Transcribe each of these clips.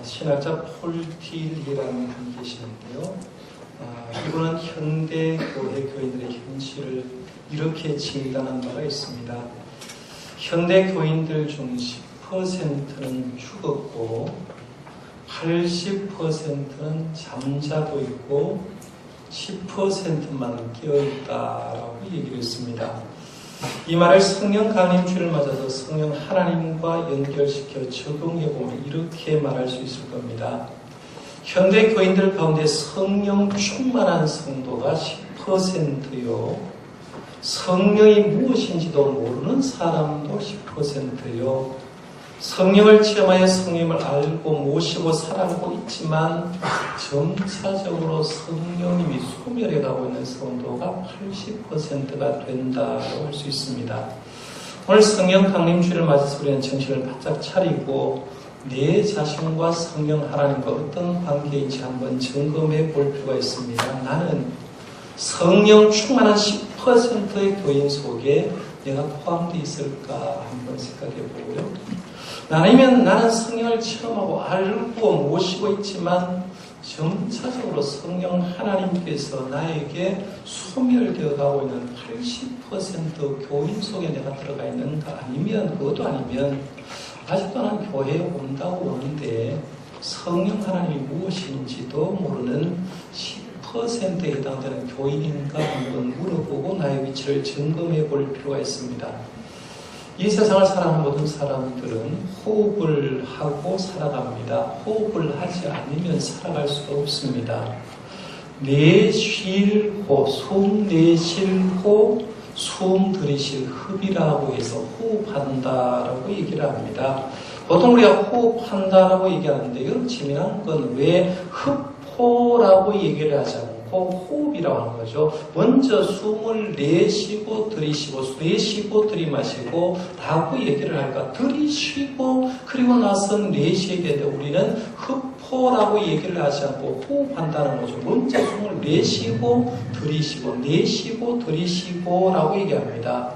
신학자 폴틸리라는 분이 계시는데요. 이분은 현대 교회 교인들의 현실을 이렇게 진단한 바가 있습니다. 현대 교인들 중 10%는 죽었고 80%는 잠자고 있고 10%만 깨어있다라고 얘기를 했습니다. 이 말을 성령 강림주를 맞아서 성령 하나님과 연결시켜 적용해보면 이렇게 말할 수 있을 겁니다. 현대 교인들 가운데 성령 충만한 성도가 10%요. 성령이 무엇인지도 모르는 사람도 10%요. 성령을 체험하여 성령을 알고 모시고 살아가고 있지만 점차적으로 성령님이 소멸해가고 있는 성도가 80%가 된다고 할 수 있습니다. 오늘 성령 강림주를 맞아서 우리는 정신을 바짝 차리고 내 자신과 성령 하나님과 어떤 관계인지 한번 점검해 볼 필요가 있습니다. 나는 성령 충만한 10%의 교인 속에 내가 포함되어 있을까 한번 생각해 보고요. 아니면 나는 성령을 체험하고 알고 모시고 있지만 점차적으로 성령 하나님께서 나에게 소멸되어 가고 있는 80% 교인 속에 내가 들어가 있는가, 아니면 그것도 아니면 아직도 나는 교회에 온다고 오는데 성령 하나님이 무엇인지도 모르는 10%에 해당되는 교인인가 한번 물어보고 나의 위치를 점검해 볼 필요가 있습니다. 이 세상을 살아가는 모든 사람들은 호흡을 하고 살아갑니다. 호흡을 하지 않으면 살아갈 수가 없습니다. 내쉴호, 숨 내쉴호, 숨 들이쉴 흡이라고 해서 호흡한다라고 얘기를 합니다. 보통 우리가 호흡한다라고 얘기하는데 여러분 재미난 건 왜 흡호라고 얘기를 하지 않고 호흡이라고 하는 거죠. 먼저 숨을 내쉬고 들이쉬고 내쉬고 들이마시고 라고 얘기를 할까? 들이쉬고 그리고 나서 내쉬게 되는데 우리는 흡호라고 얘기를 하지 않고 호흡한다는 거죠. 먼저 숨을 내쉬고 들이쉬고 내쉬고 들이쉬고 라고 얘기합니다.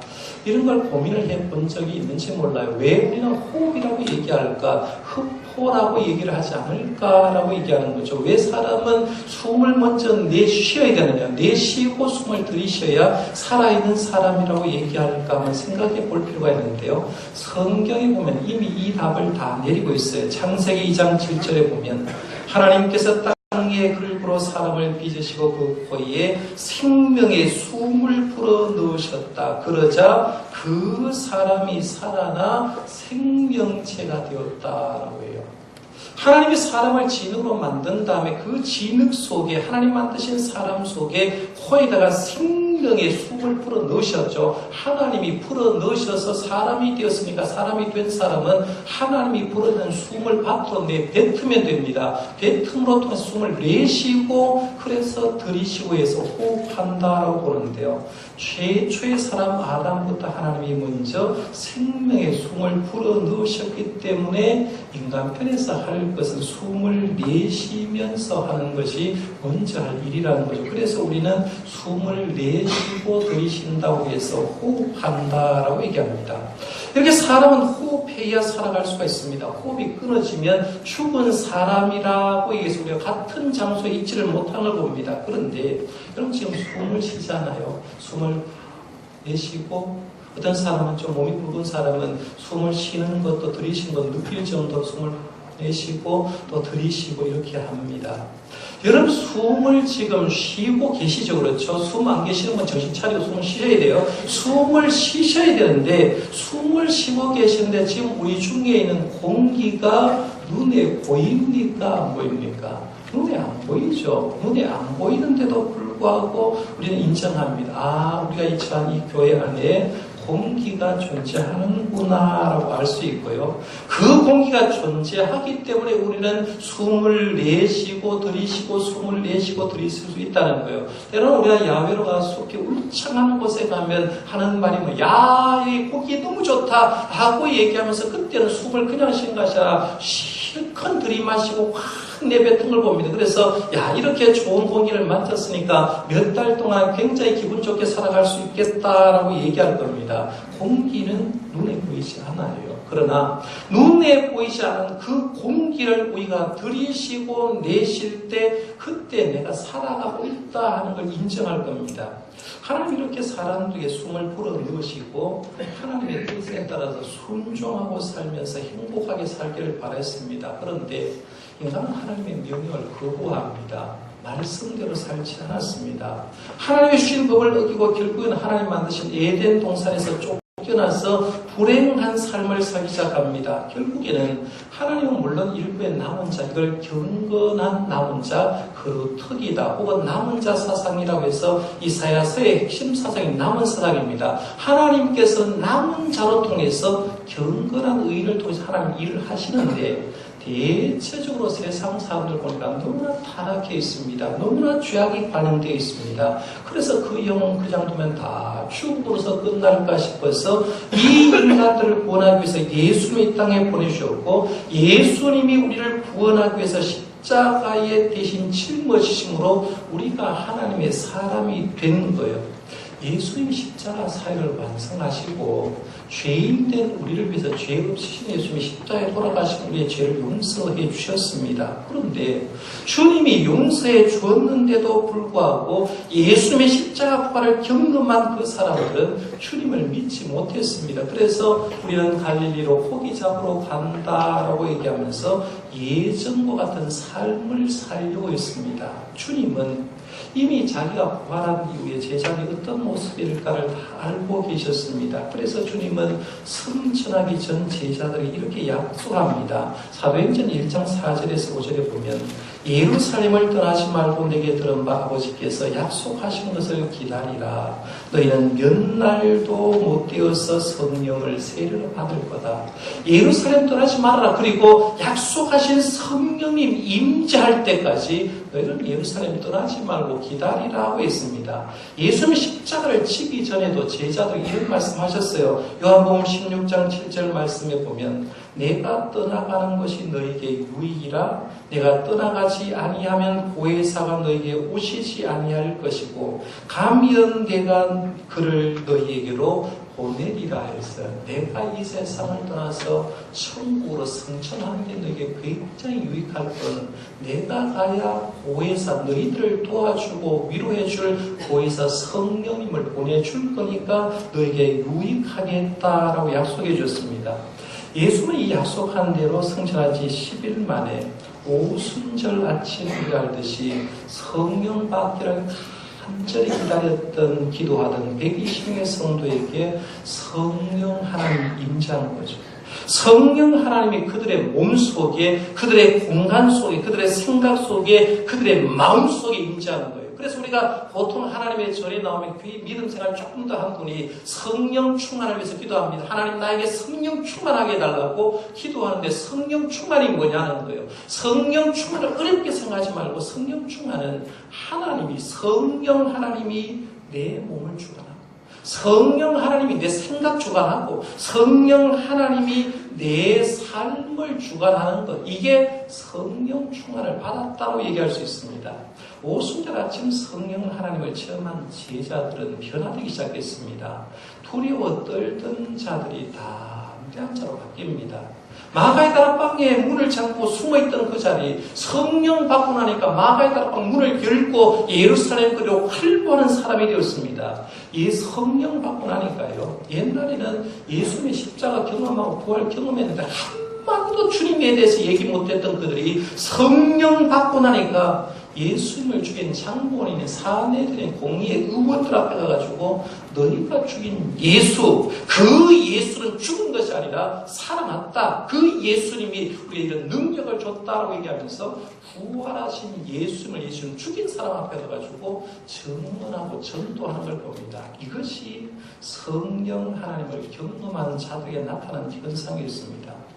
이런 걸 고민을 해본 적이 있는지 몰라요. 왜 우리는 호흡이라고 얘기할까? 흡호라고 얘기를 하지 않을까라고 얘기하는 거죠. 왜 사람은 숨을 먼저 내쉬어야 되느냐? 내쉬고 숨을 들이쉬어야 살아있는 사람이라고 얘기할까 한번 생각해 볼 필요가 있는데요. 성경에 보면 이미 이 답을 다 내리고 있어요. 창세기 2장 7절에 보면 하나님께서 땅에 글구로 사람을 빚으시고 그 코에 생명의 숨을 불어 넣으셨다. 그러자 그 사람이 살아나 생명체가 되었다라고 해요. 하나님이 사람을 진흙으로 만든 다음에 그 진흙 속에 하나님 만드신 사람 속에 코에다가 생명의 숨을 불어 넣으셨죠. 하나님이 불어 넣으셔서 사람이 되었으니까 사람이 된 사람은 하나님이 불어낸 숨을 밖으로 내뱉으면 됩니다. 뱉음으로 통해서 숨을 내쉬고 그래서 들이쉬고 해서 호흡한다라고 보는데요. 최초의 사람 아담부터 하나님이 먼저 생명의 숨을 불어 넣으셨기 때문에 인간편에서 할 것은 숨을 내쉬면서 하는 것이 먼저 할 일이라는 거죠. 그래서 우리는 숨을 내쉬고 들이쉰다고 해서 호흡한다라고 얘기합니다. 이렇게 사람은 호흡해야 살아갈 수가 있습니다. 호흡이 끊어지면 죽은 사람이라고 얘기해서 우리가 같은 장소에 있지를 못하는 걸 봅니다. 그런데 여러분 지금 숨을 쉬잖아요. 숨을 내쉬고 어떤 사람은 좀 몸이 굵은 사람은 숨을 쉬는 것도 들이쉬는 것도 느낄 정도로 숨을 내쉬고 또 들이쉬고 이렇게 합니다. 여러분 숨을 지금 쉬고 계시죠? 그렇죠? 숨 안 계시는 분 정신 차리고 숨을 쉬셔야 돼요. 숨을 쉬셔야 되는데 숨을 쉬고 계시는데 지금 우리 중에 있는 공기가 눈에 보입니까? 안 보입니까? 눈에 안 보이죠. 눈에 안 보이는데도 불구하고 우리는 인정합니다. 우리가 이처한 이 교회 안에 공기가 존재하는구나 라고 알 수 있고요. 그 공기가 존재하기 때문에 우리는 숨을 내쉬고 들이쉬고 숨을 내쉬고 들이쉴 수 있다는 거예요. 때로는 우리가 야외로 가서 이렇게 울창한 곳에 가면 하는 말이 뭐, 야, 이 공기 너무 좋다 하고 얘기하면서 그때는 숨을 그냥 쉬는 것이 아니라 실컷 들이마시고 확 내뱉은 걸 봅니다. 그래서 야, 이렇게 좋은 공기를 맡았으니까 몇 달 동안 굉장히 기분 좋게 살아갈 수 있겠다라고 얘기할 겁니다. 공기는 눈에 보이지 않아요. 그러나 눈에 보이지 않은 그 공기를 우리가 들이쉬고 내쉴 때 그때 내가 살아가고 있다 하는 걸 인정할 겁니다. 하나님 이렇게 사람들에게 숨을 불어넣으시고 하나님의 뜻에 따라서 순종하고 살면서 행복하게 살기를 바랬습니다. 그런데 인간은 하나님의 명령을 거부합니다. 말씀대로 살지 않았습니다. 하나님의 주신 법을 어기고 결국은 하나님 만드신 에덴 동산에서 쫓겨나서 불행한 삶을 살기 시작합니다. 결국에는 하나님은 물론 일부의 남은 자, 이걸 경건한 남은 자, 거루터기다 혹은 남은 자 사상이라고 해서 이사야서의 핵심 사상이 남은 사상입니다. 하나님께서는 남은 자로 통해서 경건한 의를 통해서 하나님 일을 하시는데 대체적으로 세상 사람들 보니까 너무나 타락해 있습니다. 너무나 죄악이 관영되어 있습니다. 그래서 그 영혼 그 정도면 다 죽음으로서 끝날까 싶어서 이 인간들을 구원하기 위해서 예수님이 이 땅에 보내주셨고 예수님이 우리를 구원하기 위해서 십자가에 대신 짊어지심으로 우리가 하나님의 사람이 된 거예요. 예수님이 십자가 사역을 완성하시고 죄인된 우리를 위해서 죄 없으신 예수님이 십자가에 돌아가신 우리의 죄를 용서해 주셨습니다. 그런데 주님이 용서해 주었는데도 불구하고 예수님의 십자가 부활을 경험한 그 사람들은 주님을 믿지 못했습니다. 그래서 우리는 갈릴리로 포기 잡으러 간다라고 얘기하면서 예전과 같은 삶을 살려고 했습니다. 주님은 이미 자기가 부활한 이후에 제자들이 어떤 모습일까를 다 알고 계셨습니다. 그래서 주님은 승천하기 전 제자들이 이렇게 약속합니다. 사도행전 1장 4절에서 5절에 보면 예루살렘을 떠나지 말고 내게 들은 바 아버지께서 약속하신 것을 기다리라. 너희는 몇 날도 못 되어서 성령을 세례를 받을 거다. 예루살렘 떠나지 말아라. 그리고 약속하신 성령님 임재할 때까지 너희는 예루살렘 떠나지 말고 기다리라고 했습니다. 예수님이 십자가를 지기 전에도 제자들 이런 말씀하셨어요. 요한복음 16장 7절 말씀에 보면 내가 떠나가는 것이 너에게 유익이라. 내가 떠나가지 아니하면 보혜사가 너에게 오시지 아니할 것이고 가면 내가 그를 너희에게로 보내리라 해서 내가 이 세상을 떠나서 천국으로 승천하는 게 너에게 굉장히 유익할 건 내가 가야 보혜사 너희들을 도와주고 위로해줄 보혜사 성령님을 보내줄 거니까 너에게 유익하겠다라고 약속해 줬습니다. 예수는 이 약속한 대로 승천한 지 10일 만에 오순절 아침 일하듯이 성령 받기를 간절히 기다렸던 기도하던 120명의 성도에게 성령 하나님 임재한 거죠. 성령 하나님이 그들의 몸속에, 그들의 공간 속에, 그들의 생각 속에, 그들의 마음 속에 임재하는 거예요. 그래서 우리가 보통 하나님의 절에 나오면 그 믿음 생활 조금 더 한 분이 성령 충만을 위해서 기도합니다. 하나님 나에게 성령 충만하게 해달라고 기도하는데 성령 충만이 뭐냐는 거예요. 성령 충만을 어렵게 생각하지 말고 성령 충만은 하나님이 성령 하나님이 내 몸을 주관하고 성령 하나님이 내 생각 주관하고 성령 하나님이 내 삶을 주관하는 것, 이게 성령 충만을 받았다고 얘기할 수 있습니다. 오순절 아침 성령 하나님을 체험한 제자들은 변화되기 시작했습니다. 두려워 떨던 자들이 담대한 자로 바뀝니다. 마가의 다락방에 문을 잠고 숨어있던 그 자리, 성령 받고 나니까 마가의 다락방 문을 열고 예루살렘 그리로 활보하는 사람이 되었습니다. 이 성령 받고 나니까요, 옛날에는 예수님의 십자가 경험하고 부활 경험했는데 한마디도 주님에 대해서 얘기 못했던 그들이 성령 받고 나니까 예수님을 죽인 장본인의 사내들의 공의의 의원들 앞에 가가지고 너희가 죽인 예수, 그 예수는 죽은 것이 아니라 살아났다. 그 예수님이 우리에게 이런 능력을 줬다라고 얘기하면서 부활하신 예수님을 죽인 사람 앞에 가가지고 증언하고 전도하는 걸 봅니다. 이것이 성령 하나님을 경험하는 자들에게 나타난 현상이었습니다.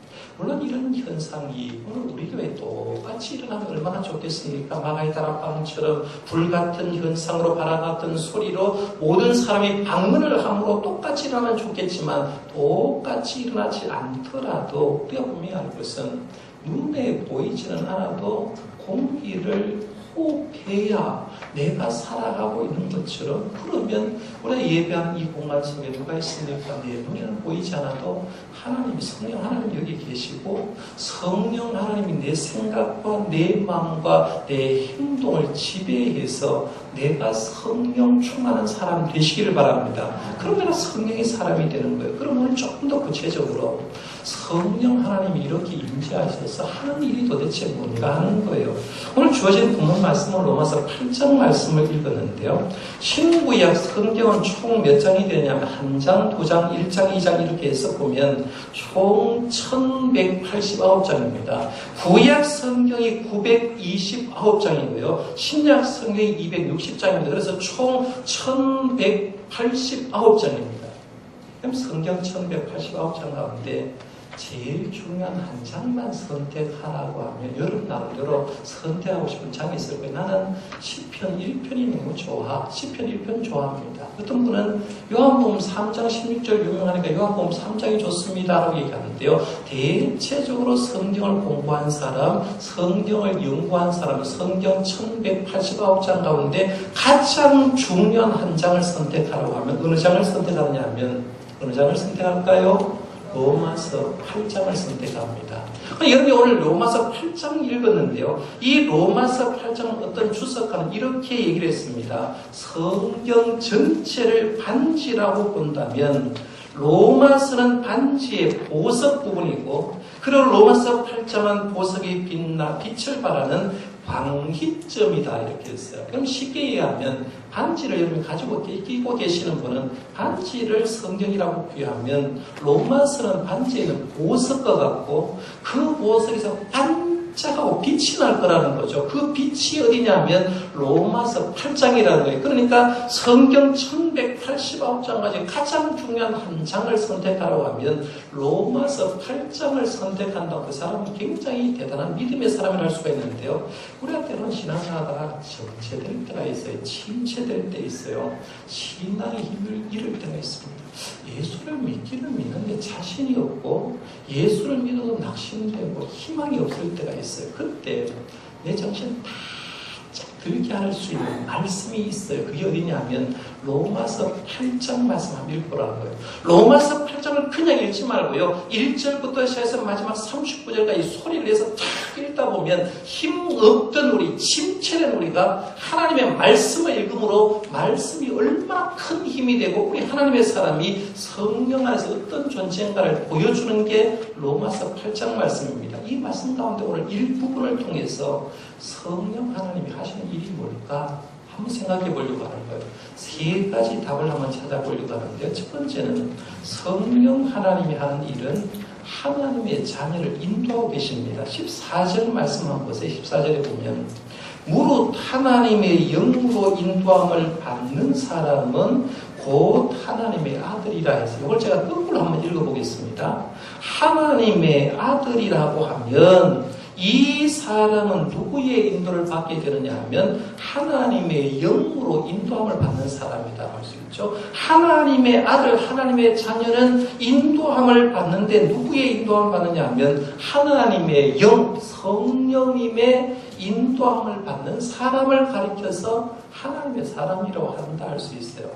물론 이런 현상이 오늘 우리 교회에 똑같이 일어나면 얼마나 좋겠습니까? 마가의 다락방처럼 불같은 현상으로 바라같은 소리로 모든 사람이 방문을 함으로 똑같이 일어나면 좋겠지만 똑같이 일어나지 않더라도 우리가 분명히 알 것은 눈에 보이지는 않아도 공기를 호흡해야 내가 살아가고 있는 것처럼. 그러면 우리가 예배하는 이 공간 속에 누가 있습니까? 내 눈에는 보이지 않아도 하나님이, 성령 하나님 여기 계시고, 성령 하나님이 내 생각과 내 마음과 내 행동을 지배해서 내가 성령 충만한 사람 되시기를 바랍니다. 그러면 성령이 사람이 되는 거예요. 그럼 오늘 조금 더 구체적으로 성령 하나님이 이렇게 임재하셔서 하는 일이 도대체 뭔가 하는 거예요. 오늘 주어진 본문 말씀은 로마서 8장 말씀을 읽었는데요. 신구약 성경은 총 몇 장이 되냐면 1장, 2장, 1장, 2장 이렇게 해서 보면 총 1189장입니다. 구약 성경이 929장이고요. 신약 성경이 260장입니다. 그래서 총 1189장입니다. 그럼 성경 1189장 가운데 제일 중요한 한 장만 선택하라고 하면 여러분 나름대로 선택하고 싶은 장이 있을 거예요. 나는 시편 1편이 너무 좋아. 시편 1편 좋아합니다. 어떤 분은 요한복음 3장 16절 유명하니까 요한복음 3장이 좋습니다 라고 얘기하는데요. 대체적으로 성경을 공부한 사람, 성경을 연구한 사람, 성경 1189장 가운데 가장 중요한 한 장을 선택하라고 하면 어느 장을 선택하느냐 하면 어느 장을 선택할까요? 로마서 8장을 선택합니다. 여러분이 오늘 로마서 8장 읽었는데요. 이 로마서 8장은 어떤 주석가는 이렇게 얘기를 했습니다. 성경 전체를 반지라고 본다면 로마서는 반지의 보석 부분이고, 그리고 로마서 8장은 보석이 빛을 발하는 방희점이다 이렇게 했어요. 그럼 쉽게 얘기하면 반지를 여러분이 가지고 끼고 계시는 분은 반지를 성경이라고 부여하면 로마서는 반지에 있는 보석과 같고 그 보석에서 반짝하고 빛이 날 거라는 거죠. 그 빛이 어디냐면 로마서 8장이라는 거예요. 그러니까 성경 1189장까지 가장 중요한 한 장을 선택하라고 하면 로마서 8장을 선택한다고 그 사람은 굉장히 대단한 믿음의 사람이라 할 수가 있는데요. 우리가 때로는 신앙하다가 정체될 때가 있어요. 침체될 때 있어요. 신앙의 힘을 잃을 때가 있습니다. 예수를 믿기는 믿는데 자신이 없고 예수를 믿어도 낙심되고 희망이 없을 때가 있어요. 그때 내 정신 다 들게 할 수 있는 말씀이 있어요. 그게 어디냐면 로마서 8장 말씀 한번 읽보라는 거예요. 로마서 8장을 그냥 읽지 말고요. 1절부터 시작해서 마지막 39절까지 소리를 내서 탁 읽다 보면 힘없던 우리, 침체된 우리가 하나님의 말씀을 읽음으로 말씀이 얼마나 큰 힘이 되고 우리 하나님의 사람이 성령 안에서 어떤 존재인가를 보여주는 게 로마서 8장 말씀입니다. 이 말씀 가운데 오늘 일부분을 통해서 성령 하나님이 하시는 일이 뭘까? 한번 생각해 보려고 하는 거예요. 세 가지 답을 한번 찾아보려고 하는데요. 첫 번째는 성령 하나님이 하는 일은 하나님의 자녀를 인도하고 계십니다. 14절 말씀 한번 보세요. 14절에 보면 무릇 하나님의 영으로 인도함을 받는 사람은 곧 하나님의 아들이라 해서 이걸 제가 거꾸로 한번 읽어보겠습니다. 하나님의 아들이라고 하면 이 사람은 누구의 인도를 받게 되느냐 하면 하나님의 영으로 인도함을 받는 사람이다 할 수 있죠. 하나님의 아들, 하나님의 자녀는 인도함을 받는데 누구의 인도함을 받느냐 하면 하나님의 영, 성령님의 인도함을 받는 사람을 가리켜서 하나님의 사람이라고 한다 할 수 있어요.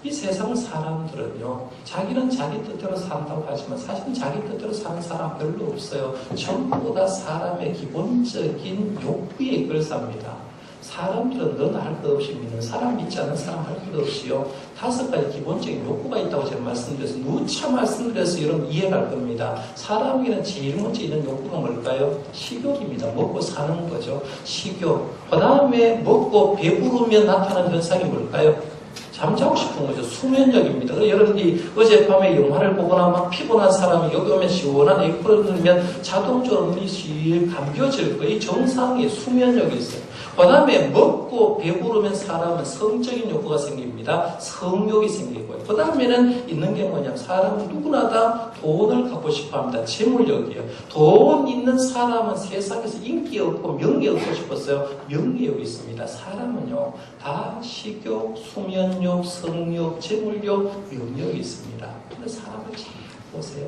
이 세상 사람들은요, 자기는 자기 뜻대로 산다고 하지만 사실은 자기 뜻대로 사는 사람 별로 없어요. 전부 다 사람의 기본적인 욕구에 이끌 삽니다. 사람들은 너나 할 것 없이 믿는 사람, 믿지 않는 사람 할 것 없이요. 5가지 기본적인 욕구가 있다고 제가 말씀드려서 누차 말씀드려서 여러분 이해할 겁니다. 사람에게는 제일 먼저 있는 욕구가 뭘까요? 식욕입니다. 먹고 사는 거죠. 식욕. 그 다음에 먹고 배부르면 나타나는 현상이 뭘까요? 잠자고 싶은 거죠. 수면력입니다. 여러분들이 어젯밤에 영화를 보거나 막 피곤한 사람이 여기 오면 시원한 에어컨을 틀면 자동적으로 눈이 실 감겨질 거예요. 이 정상의 수면력이 있어요. 그 다음에 먹고 배부르면 사람은 성적인 욕구가 생깁니다. 성욕이 생기고요. 그 다음에는 있는 게 뭐냐면 사람은 누구나 다 돈을 갖고 싶어 합니다. 재물욕이에요. 돈 있는 사람은 세상에서 인기 없고 명예 얻고 싶었어요. 명예욕이 있습니다. 사람은요, 다 식욕, 수면욕, 성욕, 재물욕, 명욕이 있습니다. 근데 사람을 잘 보세요.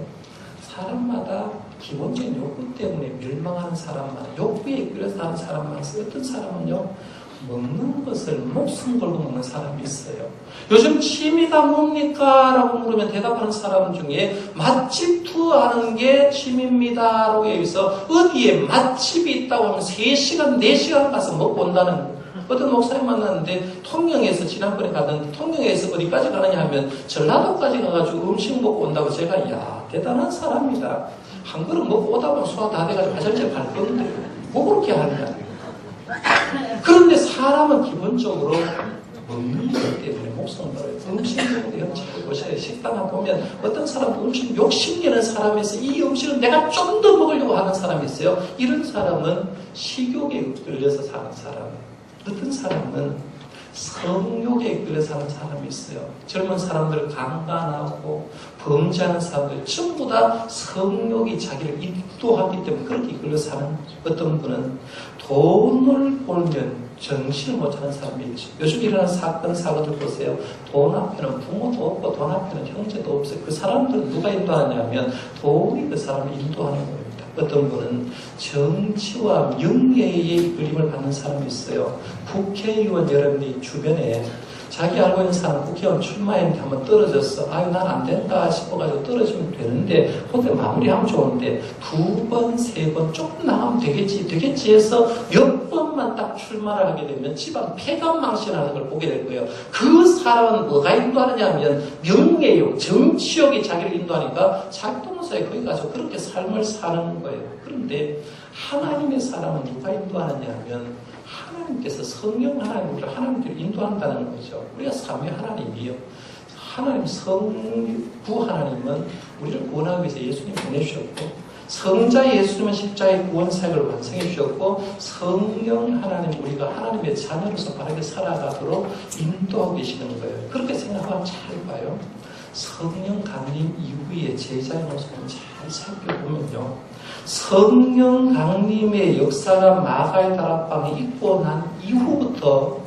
사람마다 기본적인 욕구 때문에 멸망하는 사람만, 욕구에 이끌려서 하는 사람만 있어요. 어떤 사람은요, 먹는 것을 목숨 걸고 먹는 사람이 있어요. 요즘 취미가 뭡니까? 라고 물으면 대답하는 사람 중에 맛집 투어하는 게 취미입니다. 라고 해서 어디에 맛집이 있다고 하면 3시간, 4시간 가서 먹고 온다는 거예요. 어떤 목사님 만났는데 통영에서 지난번에 가는데 통영에서 어디까지 가느냐 하면 전라도까지 가가지고 음식 먹고 온다고 제가 야 대단한 사람이다. 한 그릇 먹고 오다 보면 소화 다 돼가지고 화장실 갈 건데 뭐 그렇게 하느냐. 그런데 사람은 기본적으로 먹는 것 때문에 목숨을 걸어요. 음식 먹는데 현실을 보셔야 식당에 보면 어떤 사람도 음식 욕심내는 사람에서 이 음식을 내가 좀 더 먹으려고 하는 사람이 있어요. 이런 사람은 식욕에 끌려서 사는 사람. 어떤 사람은 성욕에 끌려서 사는 사람이 있어요. 젊은 사람들 강간하고 범죄하는 사람들 전부 다 성욕이 자기를 인도하기 때문에 그렇게 끌려서 사는 어떤 분은 돈을 벌면 정신을 못 차는 사람이 있죠. 요즘 일어나는 사건들 보세요. 돈 앞에는 부모도 없고 돈 앞에는 형제도 없어요. 그 사람들은 누가 인도하냐면 돈이 그 사람을 인도하는 거예요. 어떤 분은 정치와 명예의 끌림을 받는 사람이 있어요. 국회의원 여러분이 주변에 자기 알고 있는 사람 국회의원 출마했는데 한번 떨어졌어. 아유, 난 안 된다 싶어가지고 떨어지면 되는데, 그때 마무리하면 좋은데, 2번, 3번 조금 나가면 되겠지 해서 몇 번만 딱 출마를 하게 되면 집안 폐간망신하는 걸 보게 될 거예요. 그 사람은 뭐가 인도하느냐 하면 명예욕, 정치욕이 자기를 인도하니까 자기 동사에 거기 가서 그렇게 삶을 사는 거예요. 그런데 하나님의 사람은 누가 인도하느냐 하면 하나님께서 성령 하나님을 하나님께로 인도한다는 거죠. 우리가 삼위 하나님이요. 하나님 성부 하나님은 우리를 구원하기 위해서 예수님 보내주셨고 성자 예수님은 십자가의 구원 사역을 완성해 주셨고 성령 하나님 우리가 하나님의 자녀로서 바르게 살아가도록 인도하고 계시는 거예요. 그렇게 생각하면 잘 봐요. 성령 강림 이후의 제자의 모습을 잘 살펴보면요. 성령 강림의 역사가 마가의 다락방에 있고 난 이후부터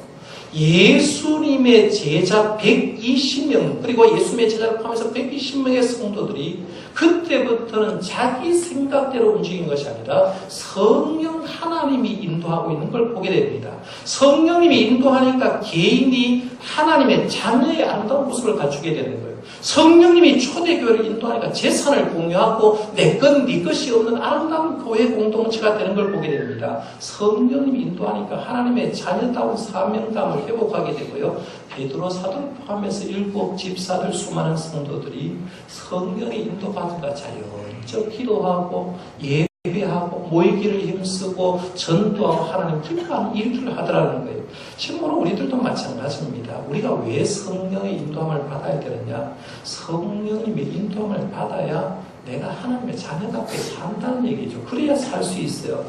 예수님의 제자 120명 그리고 예수님의 제자를 포함해서 120명의 성도들이 그때부터는 자기 생각대로 움직인 것이 아니라 성령 하나님이 인도하고 있는 걸 보게 됩니다. 성령님이 인도하니까 개인이 하나님의 자녀의 아름다운 모습을 갖추게 되는 거예요. 성령님이 초대교회를 인도하니까 재산을 공유하고 내 것, 네 것이 없는 아름다운 교회 공동체가 되는 걸 보게 됩니다. 성령님이 인도하니까 하나님의 자녀다운 사명감을 회복하게 되고요. 베드로 사도를 포함해서 7 집사들 수많은 성도들이 성령의 인도받으니까 자연적 기도하고 예배하고 모이기를 힘쓰고 전도하고 하나님 기뻐하는 일들을 하더라는 거예요. 지금으로 우리들도 마찬가지입니다. 우리가 왜 성령의 인도함을 받아야 되느냐? 성령님의 인도함을 받아야 내가 하나님의 자녀답게 산다는 얘기죠. 그래야 살 수 있어요.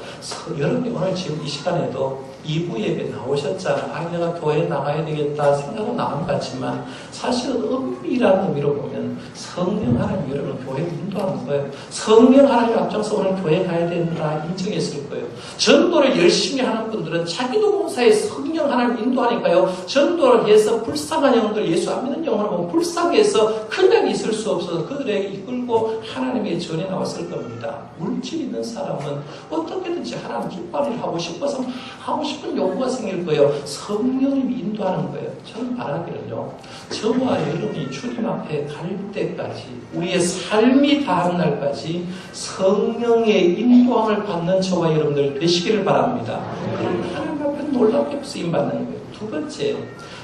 여러분이 오늘 지금 이 시간에도 2부 예배 나오셨잖아. 아, 내가 교회에 나가야 되겠다 생각은 나온 것 같지만 사실은 은밀한 의미로 보면 성령 하나님 여러분 교회를 인도하는 거예요. 성령 하나님 앞장서 오늘 교회 가야 된다 인정했을 거예요. 전도를 열심히 하는 분들은 자기도 봉사에 성령 하나님 인도하니까요. 전도를 해서 불쌍한 영혼들 예수 안 믿는 영혼을 보면 불쌍하게 해서 그냥 있을 수 없어서 그들에게 이끌고 하나님의 전에 나왔을 겁니다. 물질 있는 사람은 어떻게든지 하나님 기뻐를 하고 싶어서 하고 싶은 욕구가 생길 거예요. 성령님이 인도하는 거예요. 저는 바라기는요. 저와 여러분이 주님 앞에 갈 때까지 우리의 삶이 다한 날까지 성령의 인도함을 받는 저와 여러분들 되시기를 바랍니다. 그럼 하나님 앞에 놀랍게 쓰임받는 거예요. 두 번째,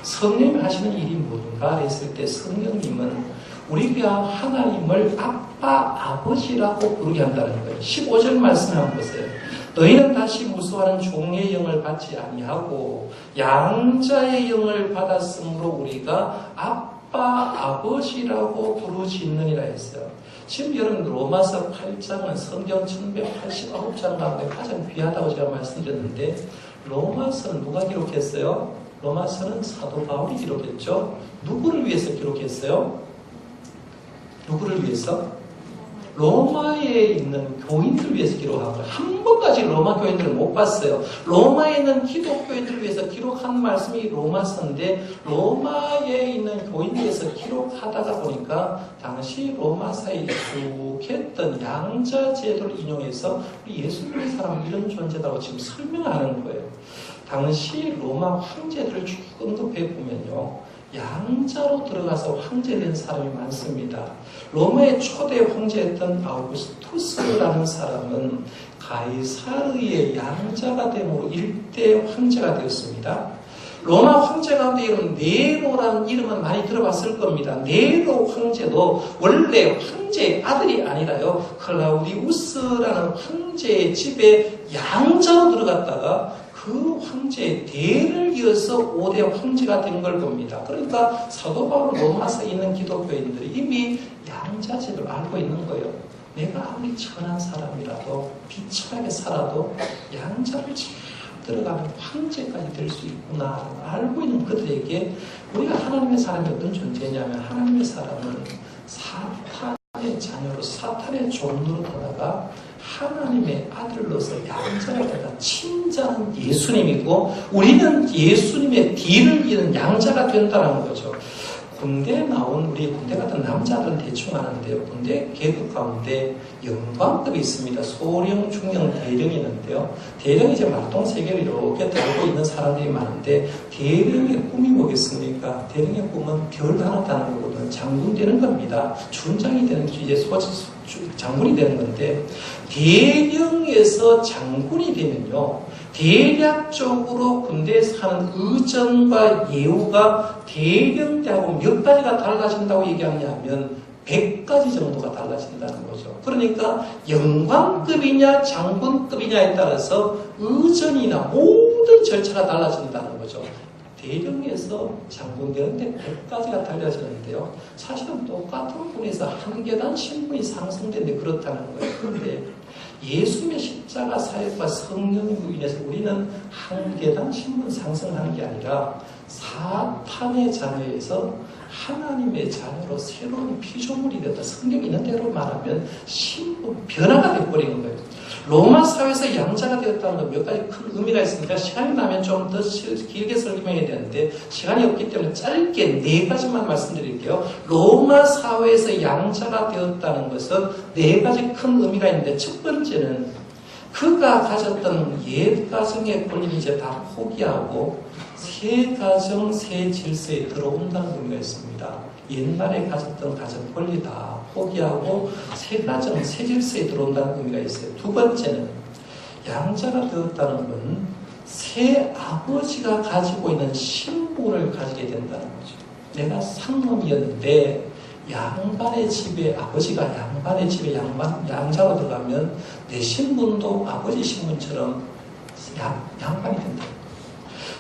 성령이 하시는 일이 뭔가 했을 때 성령님은 우리가 하나님을 아빠, 아버지라고 부르게 한다는 거예요. 15절 말씀을 한번 보세요. 너희는 다시 무수하는 종의 영을 받지 아니하고 양자의 영을 받았으므로 우리가 아빠, 아버지라고 부르짖느니라 했어요. 지금 여러분 로마서 8장은 성경 1189장 가운데 가장 귀하다고 제가 말씀드렸는데 로마서는 누가 기록했어요? 로마서는 사도 바울이 기록했죠. 누구를 위해서 기록했어요? 누구를 위해서? 로마에 있는 교인들 위해서 기록한 거예요. 한 번까지 로마 교인들을 못 봤어요. 로마에 있는 기독교인들을 위해서 기록한 말씀이 로마서인데 로마에 있는 교인들 위해서 기록하다가 보니까 당시 로마사에 익숙했던 양자 제도를 인용해서 우리 예수님의 사람은 이런 존재다고 지금 설명하는 거예요. 당시 로마 황제들을 쭉 언급해 보면요. 양자로 들어가서 황제된 사람이 많습니다. 로마의 초대 황제였던 아우구스투스라는 사람은 가이사르의 양자가 됨으로 일대 황제가 되었습니다. 로마 황제 가운데 이름 네로라는 이름은 많이 들어봤을 겁니다. 네로 황제도 원래 황제의 아들이 아니라요. 클라우디우스라는 황제의 집에 양자로 들어갔다가 그 황제의 대를 이어서 5대 황제가 된 걸 봅니다. 그러니까 사도 바울 로마서에 있는 기독교인들이 이미 양자제도를 알고 있는 거예요. 내가 아무리 천한 사람이라도 비천하게 살아도 양자를 잘 들어가면 황제까지 될 수 있구나 알고 있는 그들에게 우리가 하나님의 사람이 어떤 존재냐면 하나님의 사람은 사탄의 자녀로 사탄의 종로로 하다가 하나님의 아들로서 양자가 되다 친자는 예수님이고 우리는 예수님의 뒤를 이은 양자가 된다는 거죠. 군대에 나온 우리 군대 같은 남자들은 대충 아는데요. 군대 계급 가운데 영광급이 있습니다. 소령, 중령, 대령이 있는데요. 대령이 이제 말동세계를 이렇게 달고 있는 사람들이 많은데 대령의 꿈이 뭐겠습니까? 대령의 꿈은 별 하나 다는 거거든요. 장군 되는 겁니다. 준장이 되는 게 이제 장군이 되는 건데 대령에서 장군이 되면요. 대략적으로 군대에서 하는 의전과 예우가 대령대하고 몇 가지가 달라진다고 얘기하냐면 100가지 정도가 달라진다는 거죠. 그러니까 영광급이냐 장군급이냐에 따라서 의전이나 모든 절차가 달라진다는 거죠. 대령에서 장군 되는데 100가지가 달라지는데요. 사실은 똑같은 분에서 한 계단 신분이 상승되는데 그렇다는 거예요. 그런데 예수님의 십자가 사역과 성령으로 인해서 우리는 한 계단 신분 상승하는 게 아니라 사탄의 자녀에서 하나님의 자녀로 새로운 피조물이 되었다. 성경이 있는 대로 말하면 신분 변화가 되어버리는 거예요. 로마 사회에서 양자가 되었다는 건 몇 가지 큰 의미가 있으니까 시간이 나면 좀 더 길게 설명해야 되는데 시간이 없기 때문에 짧게 4가지만 말씀드릴게요. 로마 사회에서 양자가 되었다는 것은 4가지 큰 의미가 있는데 첫 번째는 그가 가졌던 옛 가정의 권리를 이제 다 포기하고 새 가정, 새 질서에 들어온다는 의미가 있습니다. 옛날에 가졌던 가정 권리 다 포기하고 새 가정, 새 질서에 들어온다는 의미가 있어요. 두 번째는 양자가 되었다는 건 새 아버지가 가지고 있는 신분을 가지게 된다는 거죠. 내가 상놈이었는데 양반의 집에 아버지가 양반의 집에 양자로 들어가면 내 신분도 아버지 신분처럼 양반이 된다.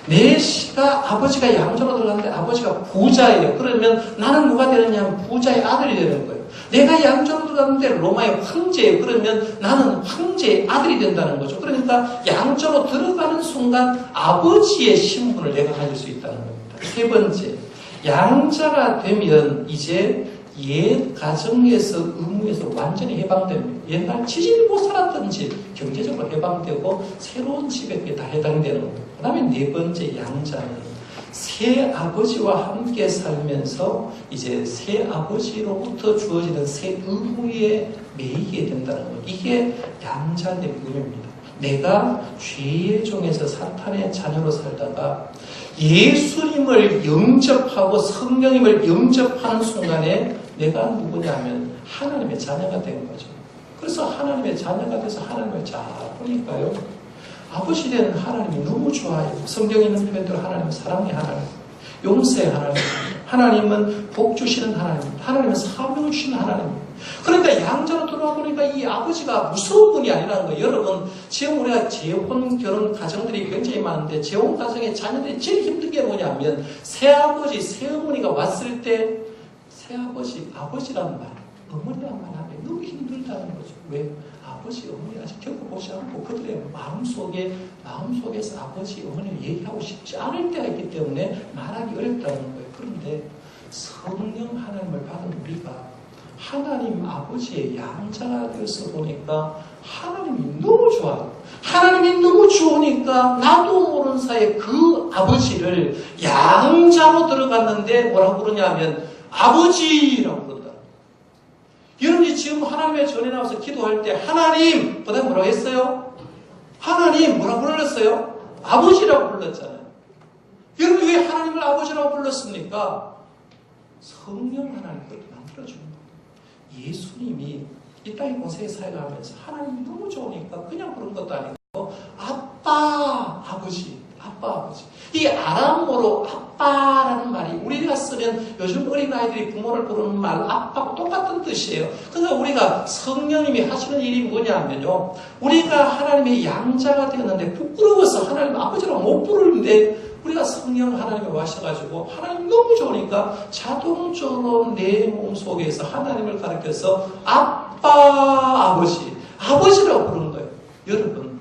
내 시가 아버지가 양자로 들어가는데 아버지가 부자예요. 그러면 나는 누가 되느냐 하면 부자의 아들이 되는 거예요. 내가 양자로 들어갔는데 로마의 황제예요. 그러면 나는 황제의 아들이 된다는 거죠. 그러니까 양자로 들어가는 순간 아버지의 신분을 내가 가질 수 있다는 겁니다. 세 번째, 양자가 되면 이제 옛 가정에서 의무에서 완전히 해방됩니다. 옛날 지질 못 살았던 집 경제적으로 해방되고 새로운 집에 다 해당되는 거예요. 그 다음에 네 번째 양자는 새 아버지와 함께 살면서 이제 새 아버지로부터 주어지는 새 의무에 매이게 된다는 것. 이게 양자의 의미입니다. 내가 죄의 종에서 사탄의 자녀로 살다가 예수님을 영접하고 성령님을 영접하는 순간에 내가 누구냐면 하나님의 자녀가 된 거죠. 그래서 하나님의 자녀가 돼서 하나님을 잘 보니까요. 아버지 되는 하나님이 너무 좋아요. 성경에 있는 표현대로 하나님은 사랑의 하나님, 용서의 하나님, 하나님은 복 주시는 하나님, 하나님은 사명을 주시는 하나님. 그러니까 양자로 돌아와 보니까 이 아버지가 무서운 분이 아니라는 거예요. 여러분, 지금 우리가 재혼 결혼 가정들이 굉장히 많은데 재혼 가정의 자녀들이 제일 힘든 게 뭐냐면 새아버지, 새어머니가 왔을 때 새아버지, 아버지란 말, 어머니란 말 하면 너무 힘들다는 거죠. 왜? 아버지, 어머니 아직 겪어보지 않고 그들의 마음속에서 아버지, 어머니를 얘기하고 싶지 않을 때가 있기 때문에 말하기 어렵다는 거예요. 그런데 성령 하나님을 받은 우리가 하나님 아버지의 양자가 되어서 보니까 하나님이 너무 좋아요. 하나님이 너무 좋으니까 나도 모르는 사이에 그 아버지를 양자로 들어갔는데 뭐라고 그러냐면 아버지라고 그런다. 여러분이 지금 하나님의 전에 나와서 기도할 때 하나님 보다 뭐라고 했어요? 하나님 뭐라고 불렀어요? 아버지라고 불렀잖아요. 여러분 왜 하나님을 아버지라고 불렀습니까? 성령 하나님 그렇게 만들어주는 거예요. 예수님이 이 땅에 공생의 사역을 하면서 하나님이 너무 좋으니까 그냥 그런 것도 아니고 아빠, 아버지, 아빠, 아버지. 이 아람어로 아빠라는 말이 우리가 쓰면 요즘 어린아이들이 부모를 부르는 말 아빠하고 똑같은 뜻이에요. 그러니까 우리가 성령님이 하시는 일이 뭐냐면요. 우리가 하나님의 양자가 되었는데 부끄러워서 하나님 아버지라고 못 부르는데 우리가 성령 하나님이 와셔가지고 하나님 너무 좋으니까 자동적으로 내 몸속에서 하나님을 가르쳐서 아빠, 아버지, 아버지라고 부르는 거예요. 여러분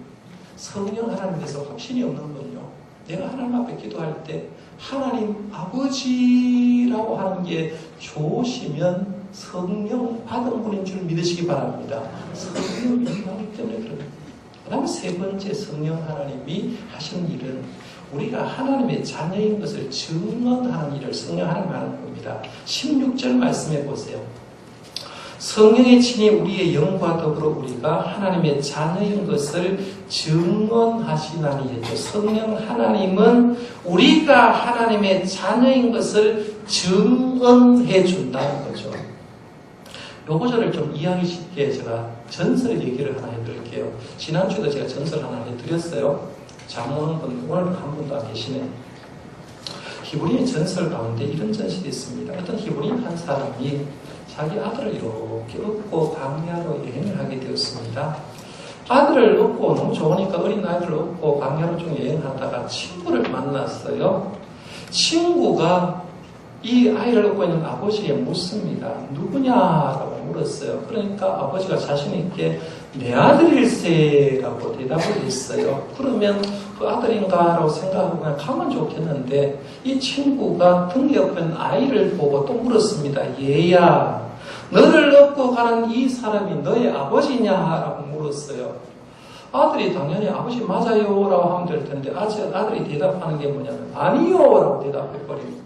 성령 하나님에서 확신이 없는 건요. 내가 하나님 앞에 기도할 때 하나님 아버지라고 하는 게 좋으시면 성령 받은 분인 줄 믿으시기 바랍니다. 성령이 임하기 때문에 그럽니다. 그 다음에 세 번째 성령 하나님이 하시는 일은 우리가 하나님의 자녀인 것을 증언하는 일을 성령 하나님 하는 겁니다. 16절 말씀해 보세요. 성령의 친히 우리의 영과 더불어 우리가 하나님의 자녀인 것을 증언하시나니 했죠. 성령 하나님은 우리가 하나님의 자녀인 것을 증언해 준다는 거죠. 요 구절을 좀 이해하기 쉽게 제가 전설 얘기를 하나 해드릴게요. 지난주에도 제가 전설 하나 해드렸어요. 잠 오는 분 오늘 한 분도 안 계시네. 히브리인 전설 가운데 이런 전설이 있습니다. 어떤 히브리인 한 사람이 자기 아들을 이렇게 업고 광야로 여행을 하게 되었습니다. 아들을 업고 너무 좋으니까 어린 아이들을 업고 광야로 좀 여행하다가 친구를 만났어요. 친구가 이 아이를 업고 있는 아버지에게 묻습니다. 누구냐라고 물었어요. 그러니까 아버지가 자신 있게 내 아들일세라고 대답을 했어요. 그러면 그 아들인가라고 생각하고 그냥 가면 좋겠는데 이 친구가 등 옆에 있는 아이를 보고 또 물었습니다. 얘야, 너를 업고 가는 이 사람이 너의 아버지냐라고 물었어요. 아들이 당연히 아버지 맞아요 라고 하면 될 텐데 아들이 대답하는 게 뭐냐면 아니요 라고 대답해버립니다.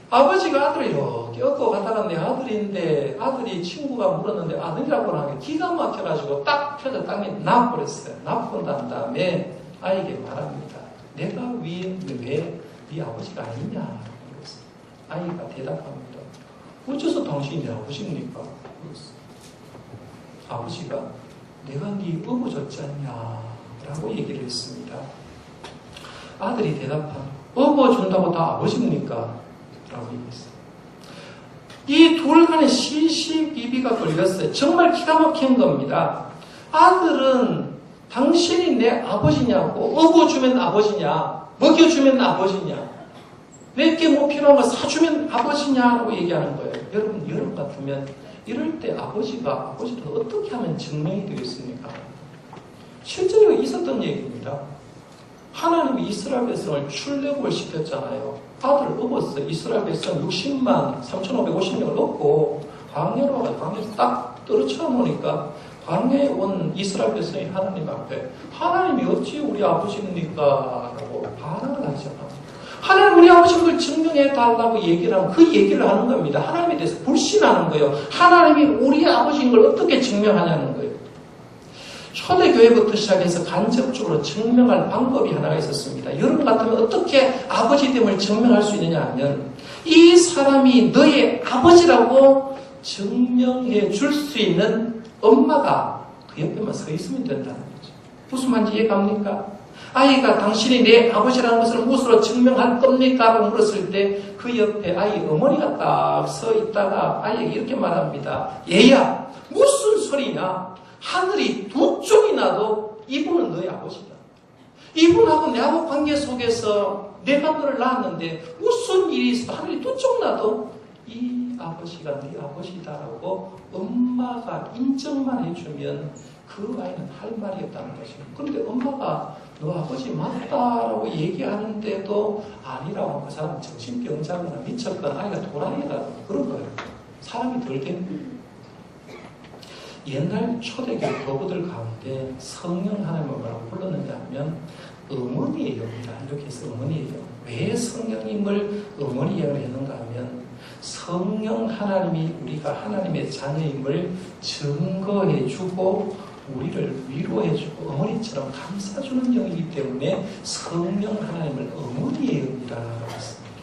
아버지가 아들을 이렇게 업고 가다가 내 아들인데 아들이 친구가 물었는데 아들이라고 하는 게 기가 막혀가지고 딱 펴서 땅에 놔버렸어요. 놔본 다음에 아이에게 말합니다. 내가 왜 네 아버지가 아니냐라고 물었어요. 아이가 대답합니다. 어째서 당신이 내 아버지입니까? 물었어요. 아버지가 내가 네 업어줬지 않냐라고 얘기를 했습니다. 아들이 대답합니다. 업어준다고 다 아버지입니까? 라고 얘기했어요. 이 둘 간에 시시비비가 걸렸어요. 정말 기가 막힌 겁니다. 아들은 당신이 내 아버지냐고, 업어주면 아버지냐, 먹여주면 아버지냐, 내게 뭐 필요한 거 사주면 아버지냐라고 얘기하는 거예요. 여러분 같으면 이럴 때 아버지가 아버지를 어떻게 하면 증명이 되겠습니까? 실제로 있었던 얘기입니다. 하나님이 이스라엘 백성을 출애굽을 시켰잖아요. 아들을 업었어. 이스라엘 백성 60만 3,550명을 얻고 광야로 와서 광야에서 딱 떨어져 놓으니까 광야에 온 이스라엘 백성이 하나님 앞에 하나님이 어찌 우리 아버지입니까? 라고 반항을 하잖아요. 하나님 우리 아버지인 걸 증명해 달라고 얘기를 하면 그 얘기를 하는 겁니다. 하나님에 대해서 불신하는 거예요. 하나님이 우리 아버지인 걸 어떻게 증명하냐는 거예요. 초대교회부터 시작해서 간접적으로 증명할 방법이 하나가 있었습니다. 여러분 같으면 어떻게 아버지됨을 증명할 수 있느냐 하면 이 사람이 너의 아버지라고 증명해 줄 수 있는 엄마가 그 옆에만 서 있으면 된다는 거죠. 무슨 말인지 이해갑니까? 아이가 당신이 내 아버지라는 것을 무엇으로 증명할 겁니까? 라고 물었을 때 그 옆에 아이 어머니가 딱 서 있다가 아이에게 이렇게 말합니다. 얘야, 무슨 소리냐? 하늘이 두 쪽이 나도 이분은 너의 아버지다. 이분하고 내하고 관계 속에서 내가 너를 낳았는데 무슨 일이 있어도 하늘이 두 쪽 나도 이 아버지가 네 아버지다라고 엄마가 인정만 해주면 그 아이는 할 말이 없다는 거죠. 그런데 엄마가 너 아버지 맞다라고 얘기하는데도 아니라고 하면 그 사람은 정신병자거나 미쳤거나 아이가 도라이다 그런 거예요. 사람이 덜 되는 거예요. 옛날 초대교회 교부들 가운데 성령 하나님을 뭐라고 불렀는가 하면 어머니예요. 이렇게 해서 어머니예요. 왜 성령님을 어머니라고 했는가 하면 성령 하나님이 우리가 하나님의 자녀임을 증거해주고 우리를 위로해주고 어머니처럼 감싸주는 영이기 때문에 성령 하나님을 어머니의 영이라고 했습니다.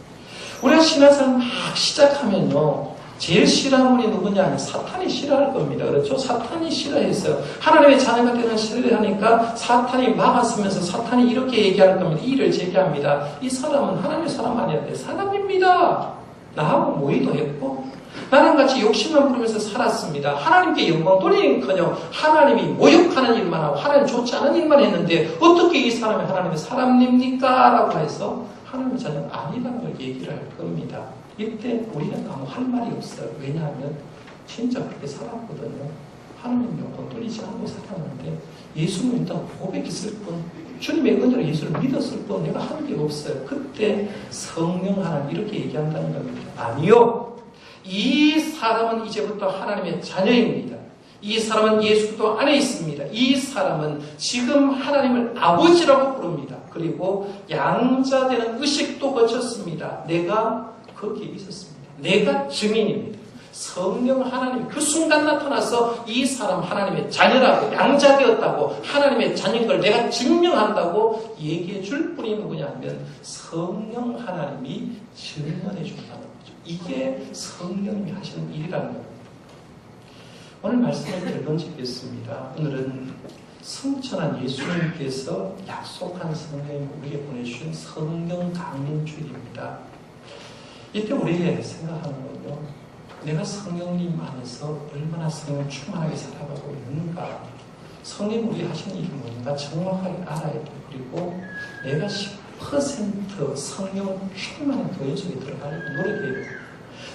우리가 신앙생활 막 시작하면요. 제일 싫어하는 분이 누구냐 하면 사탄이 싫어할 겁니다. 그렇죠? 사탄이 싫어했어요. 하나님의 자녀가 되는 싫어하니까 사탄이 막아서면서 사탄이 이렇게 얘기할 겁니다. 이의를 제기합니다. 이 사람은 하나님의 사람 아니야. 내 사람입니다. 나하고 모의도 했고 나는 같이 욕심만 부리면서 살았습니다. 하나님께 영광 돌리는커녕 하나님이 모욕하는 일만 하고 하나님 좋지 않은 일만 했는데 어떻게 이 사람이 하나님의 사람입니까? 라고 해서 하나님의 자녀가 아니라는 걸 얘기를 할 겁니다. 이때 우리는 아무 할 말이 없어요. 왜냐하면 진짜 그렇게 살았거든요. 하나님 영광 돌리지 않고 살았는데 예수 믿는다고 고백했을 뿐 주님의 은혜로 예수를 믿었을 뿐 내가 한 게 없어요. 그때 성령 하나님 이렇게 얘기한다는 겁니다. 아니요. 이 사람은 이제부터 하나님의 자녀입니다. 이 사람은 예수 그리스도 안에 있습니다. 이 사람은 지금 하나님을 아버지라고 부릅니다. 그리고 양자되는 의식도 거쳤습니다. 내가 거기에 있었습니다. 내가 증인입니다. 성령 하나님 그 순간 나타나서 이 사람 하나님의 자녀라고 양자되었다고 하나님의 자녀인 걸 내가 증명한다고 얘기해 줄 뿐이 누구냐 하면 성령 하나님이 증언해 준다는 거죠. 이게 성령님이 하시는 일이라는 겁니다. 오늘 말씀을 결론짓겠습니다. 오늘은 성천한 예수님께서 약속한 성령을 우리에게 보내주신 성령 강림주일입니다. 이때 우리가 생각하는 건요. 내가 성령님 안에서 얼마나 성령 충만하게 살아가고 있는가. 성령 우리 하시는 일이 뭔가 정확하게 알아야 돼. 그리고 내가 10% 성령 충만한 교회 속에 들어가려고 노력해야 돼.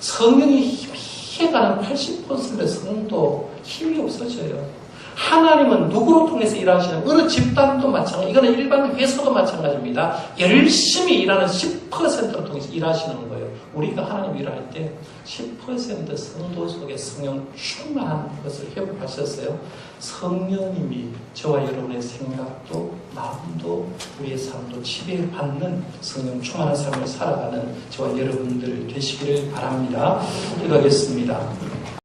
성령이 힘이 가는 80%의 성도 힘이 없어져요. 하나님은 누구로 통해서 일하시는 어느 집단도 마찬가지, 이거는 일반 회사도 마찬가지입니다. 열심히 일하는 10%를 통해서 일하시는 거예요. 우리가 하나님 일할 때 10% 성도 속에 성령 충만한 것을 회복하셨어요. 성령님이 저와 여러분의 생각도 마음도 우리의 삶도 지배받는 성령 충만한 삶을 살아가는 저와 여러분들 되시기를 바랍니다. 기도하겠습니다.